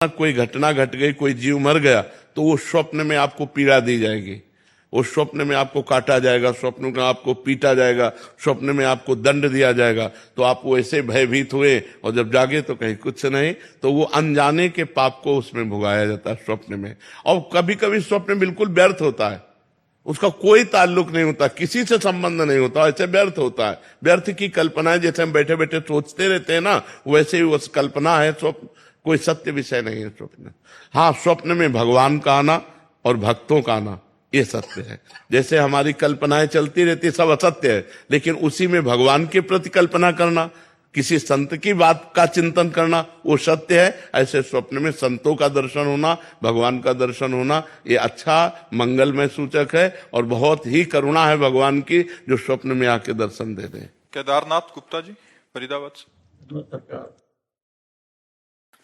कोई घटना घट गई, कोई जीव मर गया, तो वो स्वप्न में आपको पीड़ा दी जाएगी, वो स्वप्न में आपको काटा जाएगा, स्वप्न में आपको पीटा जाएगा, स्वप्न में आपको दंड दिया जाएगा। तो आप वैसे भयभीत हुए और जब जागे तो कहीं कुछ नहीं। तो वो अनजाने के पाप को उसमें भुगाया जाता है स्वप्न में। और कभी कभी स्वप्न बिल्कुल व्यर्थ होता है, उसका कोई ताल्लुक नहीं होता, किसी से संबंध नहीं होता, ऐसे व्यर्थ होता है। व्यर्थ की कल्पनाएं जैसे हम बैठे बैठे सोचते रहते हैं ना, वैसे ही वो कल्पना है स्वप्न, कोई सत्य विषय नहीं है स्वप्न। हाँ, स्वप्न में भगवान का आना और भक्तों का आना ये सत्य है। जैसे हमारी कल्पनाएं चलती रहती सब असत्य है, लेकिन उसी में भगवान के प्रति कल्पना करना, किसी संत की बात का चिंतन करना वो सत्य है। ऐसे स्वप्न में संतों का दर्शन होना, भगवान का दर्शन होना, ये अच्छा मंगलमय सूचक है और बहुत ही करुणा है भगवान की जो स्वप्न में आके दर्शन दे दें। केदारनाथ गुप्ता जी, फरीदाबाद से।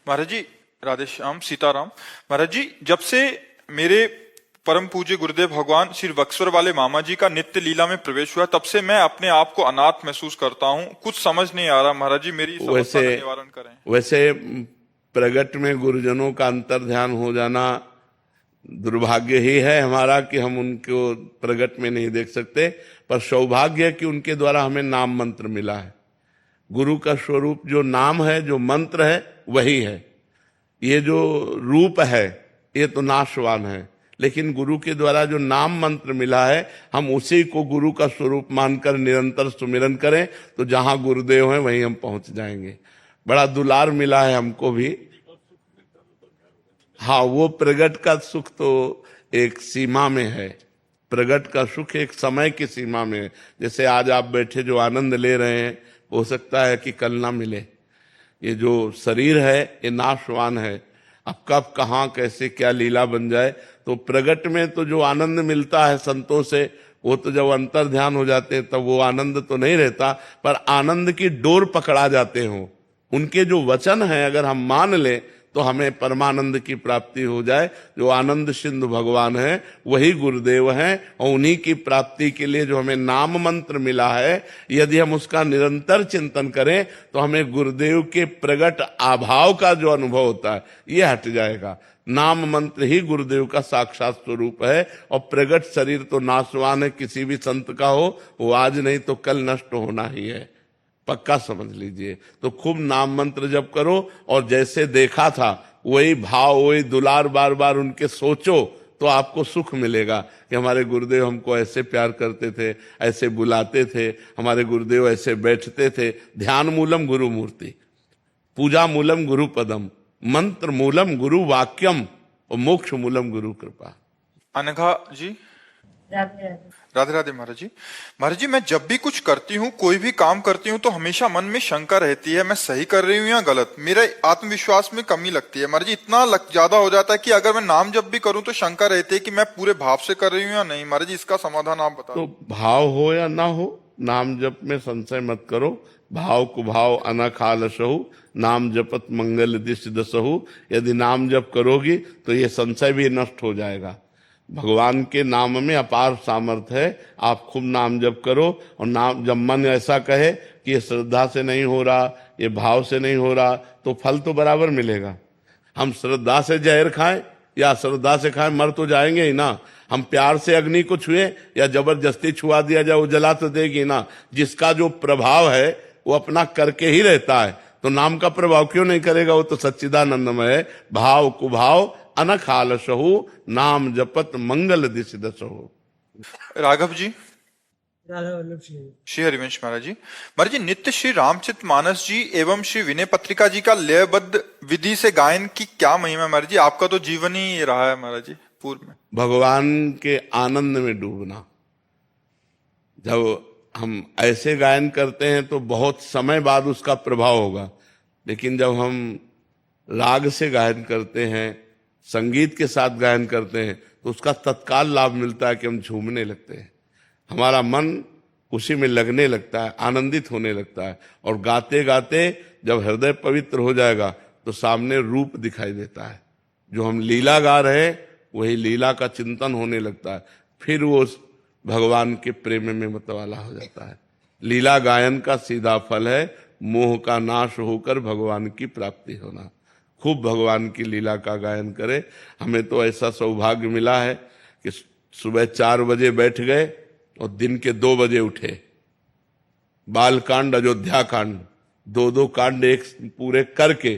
महाराज जी राधे श्याम, सीताराम। महाराज जी, जब से मेरे परम पूज्य गुरुदेव भगवान श्री बक्सर वाले मामा जी का नित्य लीला में प्रवेश हुआ, तब से मैं अपने आप को अनाथ महसूस करता हूँ। कुछ समझ नहीं आ रहा महाराज जी, मेरी समस्या का निवारण करें। वैसे प्रगट में गुरुजनों का अंतर ध्यान हो जाना दुर्भाग्य ही है हमारा कि हम उनको प्रगट में नहीं देख सकते, पर सौभाग्य है कि उनके द्वारा हमें नाम मंत्र मिला है। गुरु का स्वरूप जो नाम है, जो मंत्र है, वही है। ये जो रूप है ये तो नाशवान है, लेकिन गुरु के द्वारा जो नाम मंत्र मिला है, हम उसी को गुरु का स्वरूप मानकर निरंतर सुमिरन करें तो जहां गुरुदेव हैं वहीं हम पहुंच जाएंगे। बड़ा दुलार मिला है हमको भी। हाँ, वो प्रगट का सुख तो एक सीमा में है, प्रगट का सुख एक समय की सीमा में है। जैसे आज आप बैठे जो आनंद ले रहे हैं, हो सकता है कि कल ना मिले। ये जो शरीर है ये नाशवान है, अब कब कहाँ कैसे क्या लीला बन जाए। तो प्रगट में तो जो आनंद मिलता है संतों से, वो तो जब अंतर ध्यान हो जाते हैं तब वो आनंद तो नहीं रहता, पर आनंद की डोर पकड़ा जाते हो। उनके जो वचन है अगर हम मान लें तो हमें परमानंद की प्राप्ति हो जाए। जो आनंद सिंधु भगवान है वही गुरुदेव हैं, और उन्हीं की प्राप्ति के लिए जो हमें नाम मंत्र मिला है, यदि हम उसका निरंतर चिंतन करें तो हमें गुरुदेव के प्रगट अभाव का जो अनुभव होता है ये हट जाएगा। नाम मंत्र ही गुरुदेव का साक्षात स्वरूप है, और प्रगट शरीर तो नाशवान है, किसी भी संत का हो वो आज नहीं तो कल नष्ट होना ही है, पक्का समझ लीजिए। तो खूब नाम मंत्र जप करो, और जैसे देखा था वही भाव, वही दुलार बार बार उनके सोचो तो आपको सुख मिलेगा कि हमारे गुरुदेव हमको ऐसे प्यार करते थे, ऐसे बुलाते थे, हमारे गुरुदेव ऐसे बैठते थे। ध्यान मूलम गुरु मूर्ति, पूजा मूलम गुरु पदम, मंत्र मूलम गुरु वाक्यम और मोक्ष मूलम गुरु कृपा। अनघा जी, राधे राधे। महाराज जी, महाराज जी, मैं जब भी कुछ करती हूँ, कोई भी काम करती हूँ, तो हमेशा मन में शंका रहती है, मैं सही कर रही हूँ या गलत। मेरे आत्मविश्वास में कमी लगती है महाराज जी, इतना ज्यादा हो जाता है कि अगर मैं नाम जप भी करूँ तो शंका रहती है कि मैं पूरे भाव से कर रही हूँ या नहीं। महाराज जी, इसका समाधान आप बता। तो भाव हो या ना हो, नाम जप में संशय मत करो। भाव कुभाव अनखालसहु, नाम जपत मंगल दिश दसहु। यदि नाम जप करोगी तो ये संशय भी नष्ट हो जाएगा। भगवान के नाम में अपार सामर्थ्य है। आप खूब नाम जप करो, और नाम जब मन ऐसा कहे कि ये श्रद्धा से नहीं हो रहा, ये भाव से नहीं हो रहा, तो फल तो बराबर मिलेगा। हम श्रद्धा से जहर खाएं या श्रद्धा से खाएं, मर तो जाएंगे ही ना। हम प्यार से अग्नि को छुए या जबरदस्ती छुआ दिया जाए, वो जला तो देगी ना। जिसका जो प्रभाव है वो अपना करके ही रहता है, तो नाम का प्रभाव क्यों नहीं करेगा। वो तो सच्चिदानंदमय है। भाव कुभाव अनखालसहु, नाम जपत मंगल दिश दसहु। राघव जी, श्री हरिवंश महाराज जी। महाराज जी, नित्य श्री रामचरित मानस जी एवं श्री विनय पत्रिका जी का लयबद्ध विधि से गायन की क्या महिमा है महाराज जी। आपका तो जीवन ही रहा है महाराज जी पूर्व में। भगवान के आनंद में डूबना। जब हम ऐसे गायन करते हैं तो बहुत समय बाद उसका प्रभाव होगा, लेकिन जब हम राग से गायन करते हैं, संगीत के साथ गायन करते हैं, तो उसका तत्काल लाभ मिलता है कि हम झूमने लगते हैं, हमारा मन उसी में लगने लगता है, आनंदित होने लगता है। और गाते गाते जब हृदय पवित्र हो जाएगा तो सामने रूप दिखाई देता है। जो हम लीला गा रहे हैं वही लीला का चिंतन होने लगता है, फिर वो भगवान के प्रेम में मतवाला हो जाता है। लीला गायन का सीधा फल है मोह का नाश होकर भगवान की प्राप्ति होना। खूब भगवान की लीला का गायन करें। हमें तो ऐसा सौभाग्य मिला है कि सुबह 4 बजे बैठ गए और दिन के 2 बजे उठे। बाल कांड, अयोध्या कांड, 2-2 कांड एक पूरे करके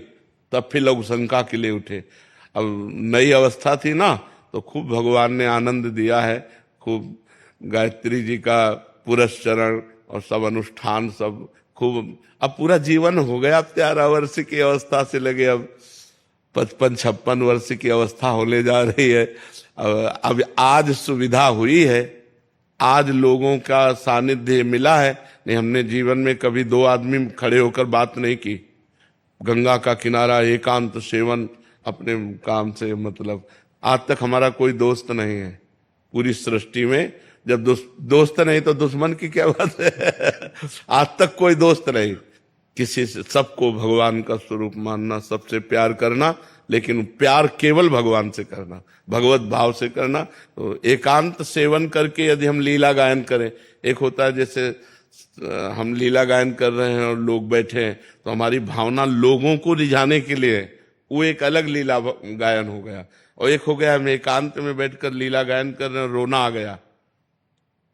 तब फिर लघु शंका के लिए उठे। अब नई अवस्था थी ना, तो खूब भगवान ने आनंद दिया है। खूब गायत्री जी का पुरस्चरण और सब अनुष्ठान सब खूब। अब पूरा जीवन हो गया। 13 वर्ष की अवस्था से लगे अब 55-56 वर्ष की अवस्था होने जा रही है। अब आज सुविधा हुई है, आज लोगों का सानिध्य मिला है। नहीं, हमने जीवन में कभी 2 आदमी खड़े होकर बात नहीं की। गंगा का किनारा, एकांत सेवन, अपने काम से मतलब। आज तक हमारा कोई दोस्त नहीं है पूरी सृष्टि में। जब दोस्त नहीं तो दुश्मन की क्या बात है। आज तक कोई दोस्त नहीं किसी से। सबको भगवान का स्वरूप मानना, सबसे प्यार करना, लेकिन प्यार केवल भगवान से करना, भगवत भाव से करना। तो एकांत सेवन करके यदि हम लीला गायन करें, एक होता है जैसे हम लीला गायन कर रहे हैं और लोग बैठे हैं, तो हमारी भावना लोगों को रिझाने के लिए, वो एक अलग लीला गायन हो गया। और एक हो गया हम एकांत में बैठकर लीला गायन कर रहे हैं, रोना आ गया,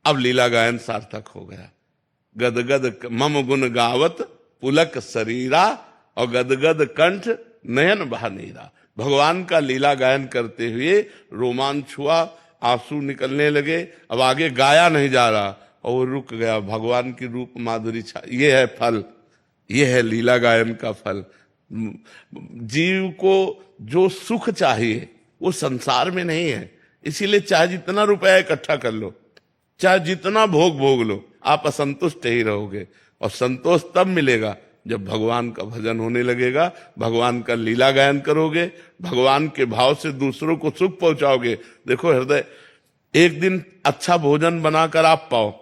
अब लीला गायन सार्थक हो गया। गदगद मम गुण गावत पुलक शरीरा और गदगद कंठ नयन बहानीरा। भगवान का लीला गायन करते हुए रोमांच हुआ, आंसू निकलने लगे। अब आगे गाया नहीं जा रहा और वो रुक गया। भगवान की रूप माधुरी छा, ये है फल, ये है लीला गायन का फल। जीव को जो सुख चाहिए वो संसार में नहीं है। इसीलिए चाहे जितना रुपया इकट्ठा कर लो, चाहे जितना भोग लो, आप असंतुष्ट ही रहोगे। और संतोष तब मिलेगा जब भगवान का भजन होने लगेगा, भगवान का लीला गायन करोगे, भगवान के भाव से दूसरों को सुख पहुंचाओगे। देखो हृदय, एक दिन अच्छा भोजन बनाकर आप पाओ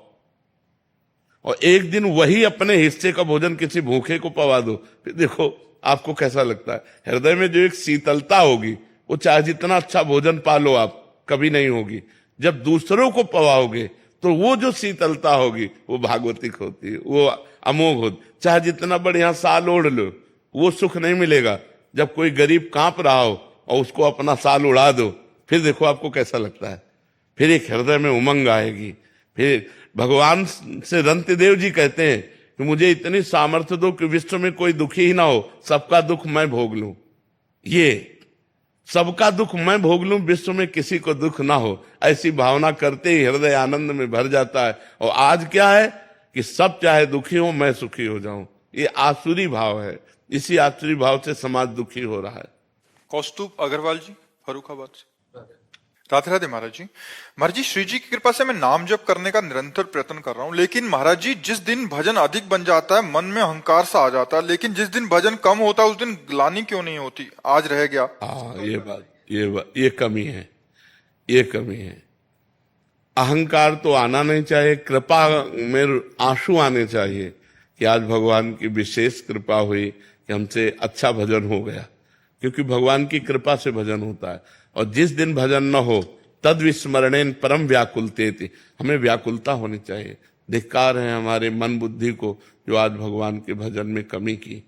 और एक दिन वही अपने हिस्से का भोजन किसी भूखे को पवा दो, फिर देखो आपको कैसा लगता है। हृदय में जो एक शीतलता होगी, वो चाहे जितना अच्छा भोजन पालो आप, कभी नहीं होगी। जब दूसरों को पवाओगे तो वो जो शीतलता होगी वो भागवतिक होती है, वो अमोघ होती। चाहे जितना बढ़िया साल ओढ़ लो, वो सुख नहीं मिलेगा। जब कोई गरीब कांप रहा हो और उसको अपना साल उड़ा दो, फिर देखो आपको कैसा लगता है। फिर एक हृदय में उमंग आएगी। फिर भगवान से रंतिदेव जी कहते हैं कि मुझे इतनी सामर्थ्य दो कि विश्व में कोई दुखी ही ना हो, सबका दुख मैं भोग लूं। ये सबका दुख मैं भोग लूं, विश्व में किसी को दुख ना हो, ऐसी भावना करते ही हृदय आनंद में भर जाता है। और आज क्या है कि सब चाहे दुखी हो, मैं सुखी हो जाऊं। ये आसुरी भाव है। इसी आसुरी भाव से समाज दुखी हो रहा है। कौस्तुभ अग्रवाल जी, फर्रुखाबाद से। राधे राधे महाराज जी। महाराज जी, श्री जी की कृपा से मैं नाम जप करने का निरंतर प्रयत्न कर रहा हूँ, लेकिन महाराज जी जिस दिन भजन अधिक बन जाता है मन में अहंकार सा आ जाता है, लेकिन जिस दिन भजन कम होता है उस दिन ग्लानि क्यों नहीं होती? आज रह गया। हाँ, ये कमी है, ये कमी है। अहंकार तो आना नहीं चाहिए, कृपा में आंसू आने चाहिए कि आज भगवान की विशेष कृपा हुई कि हमसे अच्छा भजन हो गया, क्योंकि भगवान की कृपा से भजन होता है। और जिस दिन भजन न हो तद विस्मरणेन परम व्याकुलते थी, हमें व्याकुलता होनी चाहिए। धिक्कार है हमारे मन बुद्धि को जो आज भगवान के भजन में कमी की,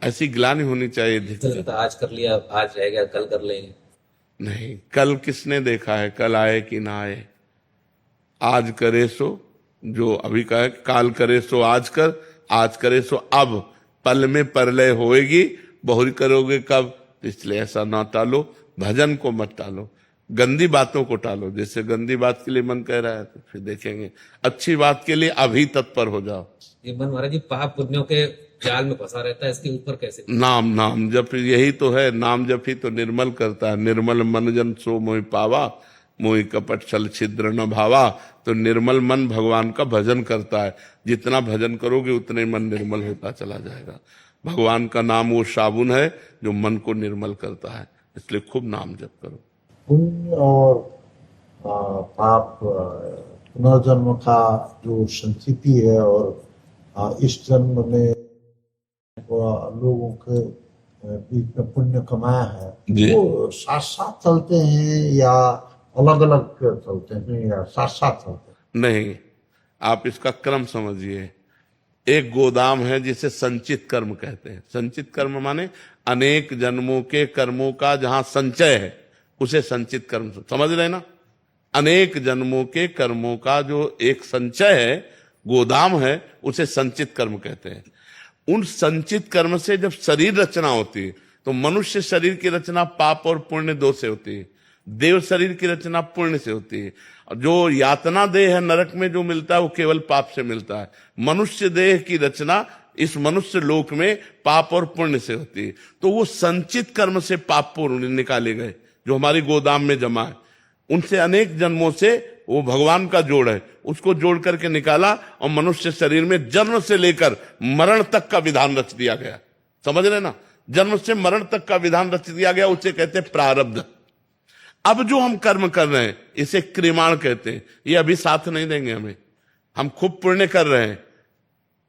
ऐसी ग्लानि होनी चाहिए। तो आज कर लिया, आज रह गया, कल कर लेंगे। नहीं, कल किसने देखा है, कल आए कि ना आए। आज करे सो जो अभी का है, काल करे सो आज कर, आज करे सो अब। पल में परलय होएगी, बहुरी करोगे कब। इसलिए ऐसा ना टालो, भजन को मत टालो, गंदी बातों को टालो। जैसे गंदी बात के लिए मन कह रहा है तो फिर देखेंगे, अच्छी बात के लिए अभी तत्पर हो जाओ। ये मन महाराज जी पाप पुण्यों के जाल में फंसा रहता है, इसके ऊपर कैसे? नाम जप, यही तो है। नाम जप ही तो निर्मल करता है। निर्मल मन जन सो मोहि पावा, मोहि कपट छल छिद्र न भावा। तो निर्मल मन भगवान का भजन करता है। जितना भजन करोगे उतने मन निर्मल होता चला जाएगा। भगवान का नाम वो साबुन है जो मन को निर्मल करता है, इसलिए खूब नाम जप करो। पुण्य और पाप पुनर्जन्म का जो संस्कृति है और इस जन्म में लोगों के बीच में पुण्य कमाया है, वो साथ साथ चलते हैं या अलग अलग चलते हैं या साथ साथ चलते हैं? नहीं, आप इसका क्रम समझिए। एक गोदाम है जिसे संचित कर्म कहते हैं। संचित कर्म माने अनेक जन्मों के कर्मों का जहां संचय है उसे संचित कर्म समझ रहे ना। अनेक जन्मों के कर्मों का जो एक संचय है, गोदाम है, उसे संचित कर्म कहते हैं। उन संचित कर्म से जब शरीर रचना होती है तो मनुष्य शरीर की रचना पाप और पुण्य दो से होती है। देव शरीर की रचना पुण्य से होती है। जो यातना देह है नरक में जो मिलता है वो केवल पाप से मिलता है। मनुष्य देह की रचना इस मनुष्य लोक में पाप और पुण्य से होती है। तो वो संचित कर्म से पाप पुण्य निकाले गए जो हमारी गोदाम में जमा है। उनसे अनेक जन्मों से वो भगवान का जोड़ है, उसको जोड़ करके निकाला और मनुष्य शरीर में जन्म से लेकर मरण तक का विधान रच दिया गया। समझ रहे ना, जन्म से मरण तक का विधान रच दिया गया, उसे कहते हैं प्रारब्ध। अब जो हम कर्म कर रहे हैं इसे क्रियमाण कहते हैं। ये अभी साथ नहीं देंगे हमें। हम खूब पुण्य कर रहे हैं,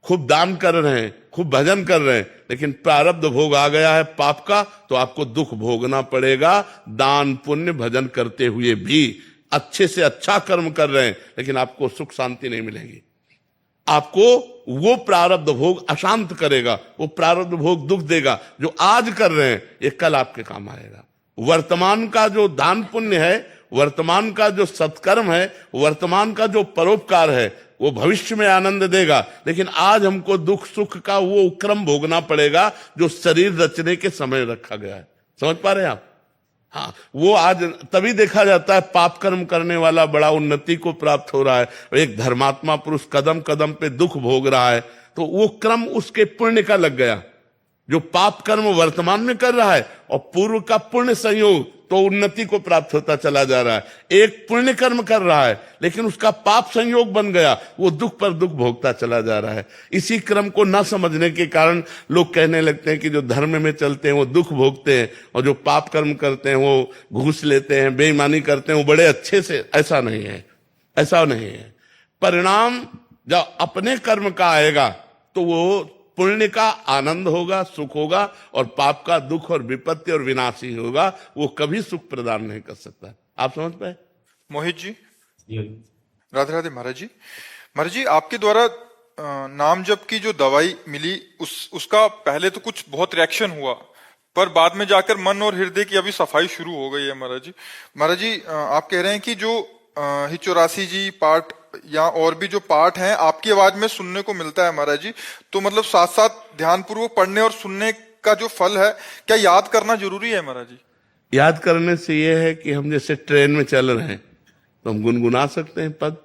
खूब दान कर रहे हैं, खूब भजन कर रहे हैं, लेकिन प्रारब्ध भोग आ गया है पाप का, तो आपको दुख भोगना पड़ेगा। दान पुण्य भजन करते हुए भी अच्छे से अच्छा कर्म कर रहे हैं, लेकिन आपको सुख शांति नहीं मिलेगी। आपको वो प्रारब्ध भोग अशांत करेगा, वो प्रारब्ध भोग दुख देगा। जो आज कर रहे हैं ये कल आपके काम आएगा। वर्तमान का जो दान पुण्य है, वर्तमान का जो सत्कर्म है, वर्तमान का जो परोपकार है, वो भविष्य में आनंद देगा। लेकिन आज हमको दुख सुख का वो क्रम भोगना पड़ेगा जो शरीर रचने के समय रखा गया है। समझ पा रहे हैं आप? हाँ, वो आज तभी देखा जाता है पाप कर्म करने वाला बड़ा उन्नति को प्राप्त हो रहा है, एक धर्मात्मा पुरुष कदम कदम पे दुख भोग रहा है, तो वो क्रम उसके पुण्य का लग गया। जो पाप कर्म वर्तमान में कर रहा है और पूर्व का पुण्य संयोग, तो उन्नति को प्राप्त होता चला जा रहा है। एक पुण्य कर्म कर रहा है लेकिन उसका पाप संयोग बन गया, वो दुख पर दुख भोगता चला जा रहा है। इसी क्रम को न समझने के कारण लोग कहने लगते हैं कि जो धर्म में चलते हैं वो दुख भोगते हैं और जो पाप कर्म करते हैं वो घूस लेते हैं, बेईमानी करते हैं, वो बड़े अच्छे से। ऐसा नहीं है, ऐसा नहीं है। परिणाम जब अपने कर्म का आएगा तो वो पुण्य का आनंद होगा, सुख होगा, और पाप का दुख और विपत्ति और विनाश ही होगा। वो कभी सुख प्रदान नहीं कर सकता। आप समझ पाए? मोहित जी, राधे राधे। महाराज जी, महाराज जी, आपके द्वारा नाम जप की जो दवाई मिली उसका पहले तो कुछ बहुत रिएक्शन हुआ, पर बाद में जाकर मन और हृदय की अभी सफाई शुरू हो गई है। महाराज जी, महाराज जी, आप कह रहे हैं कि जो हिचौरासी जी पाठ या और भी जो पाठ हैं आपकी आवाज में सुनने को मिलता है महाराज जी, तो मतलब साथ साथ ध्यानपूर्वक पढ़ने और सुनने का जो फल है, क्या याद करना जरूरी है महाराज जी? याद करने से यह है कि हम जैसे ट्रेन में चल रहे हैं तो हम गुनगुना सकते हैं पद,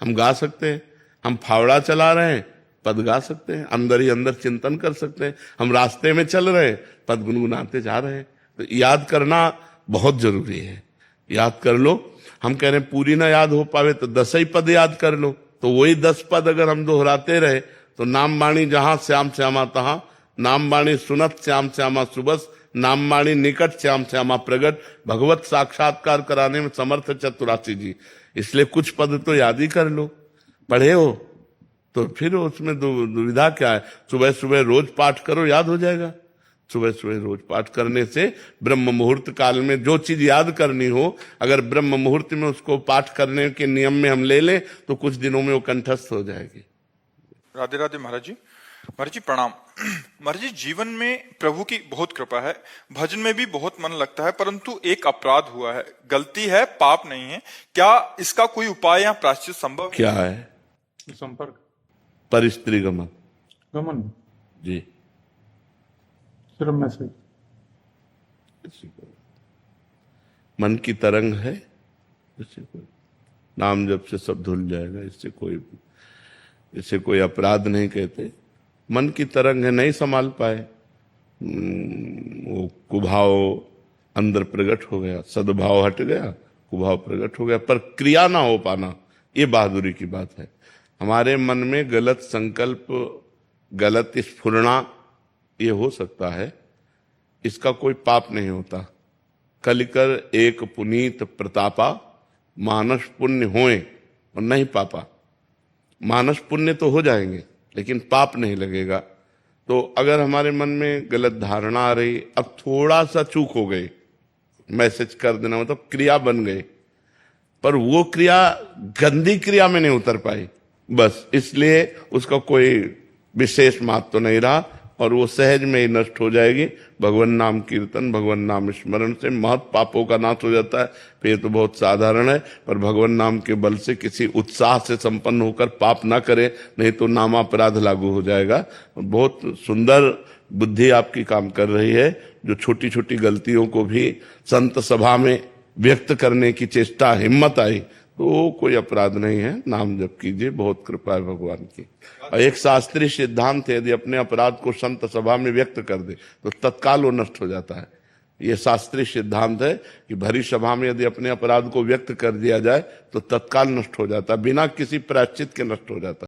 हम गा सकते हैं। हम फावड़ा चला रहे हैं, पद गा सकते हैं, अंदर ही अंदर चिंतन कर सकते हैं। हम रास्ते में चल रहे हैं, पद गुनगुनाते जा रहे हैं। तो याद करना बहुत जरूरी है। याद कर लो। हम कह रहे हैं पूरी ना याद हो पावे तो 10 ही पद याद कर लो, तो वही 10 पद अगर हम दोहराते रहे तो नाम बाणी जहां श्याम श्यामा तहां, नाम बाणी सुनत श्याम श्यामा सुबस, नाम बाणी निकट श्याम श्यामा प्रगट, भगवत साक्षात्कार कराने में समर्थ चतुरासी जी। इसलिए कुछ पद तो याद ही कर लो। पढ़े हो तो फिर उसमें दुविधा क्या है? सुबह सुबह रोज पाठ करो, याद हो जाएगा। सुबह सुबह रोज पाठ करने से ब्रह्म मुहूर्त काल में जो चीज याद करनी हो, अगर ब्रह्म मुहूर्त में उसको पाठ करने के नियम में हम ले लें तो कुछ दिनों में वो कंठस्थ हो जाएगी। राधे राधे महाराज जी। महाराज जी प्रणाम। महाराज जी, जीवन में प्रभु की बहुत कृपा है, भजन में भी बहुत मन लगता है, परंतु एक अपराध हुआ है। गलती है, पाप नहीं है। क्या इसका कोई उपाय या प्रायश्चित संभव? क्या है? संपर्क, परिस्त्री गमन गमन जी। सिर्फ मैसेज, मन की तरंग है, इससे कोई नाम जब से सब धुल जाएगा। इससे कोई अपराध नहीं कहते। मन की तरंग है, नहीं संभाल पाए, वो कुभाव अंदर प्रकट हो गया, सद्भाव हट गया, कुभाव प्रकट हो गया, पर क्रिया ना हो पाना, ये बहादुरी की बात है। हमारे मन में गलत संकल्प, गलत स्फुरणा ये हो सकता है, इसका कोई पाप नहीं होता। कलिकर एक पुनीत प्रतापा, मानस पुण्य होए और नहीं पापा। मानस पुण्य तो हो जाएंगे लेकिन पाप नहीं लगेगा। तो अगर हमारे मन में गलत धारणा आ रही, अब थोड़ा सा चूक हो गई, मैसेज कर देना मतलब क्रिया बन गई, पर वो क्रिया गंदी क्रिया में नहीं उतर पाई, बस इसलिए उसका कोई विशेष महत्व तो नहीं रहा और वो सहज में ही नष्ट हो जाएगी। भगवान नाम कीर्तन, भगवान नाम स्मरण से महत पापों का नाश हो जाता है। फिर ये तो बहुत साधारण है, पर भगवान नाम के बल से किसी उत्साह से संपन्न होकर पाप ना करे, नहीं तो नामापराध लागू हो जाएगा। बहुत सुंदर बुद्धि आपकी काम कर रही है, जो छोटी छोटी गलतियों को भी संत सभा में व्यक्त करने की चेष्टा, हिम्मत आई, तो कोई अपराध नहीं है। नाम जप कीजिए, बहुत कृपा है भगवान की। और एक शास्त्रीय सिद्धांत है, यदि अपने अपराध को संत सभा में व्यक्त कर दे तो तत्काल वो नष्ट हो जाता है। ये शास्त्रीय सिद्धांत है कि भरी सभा में यदि अपने अपराध को व्यक्त कर दिया जाए तो तत्काल नष्ट हो जाता है, बिना किसी प्रायश्चित के नष्ट हो जाता है।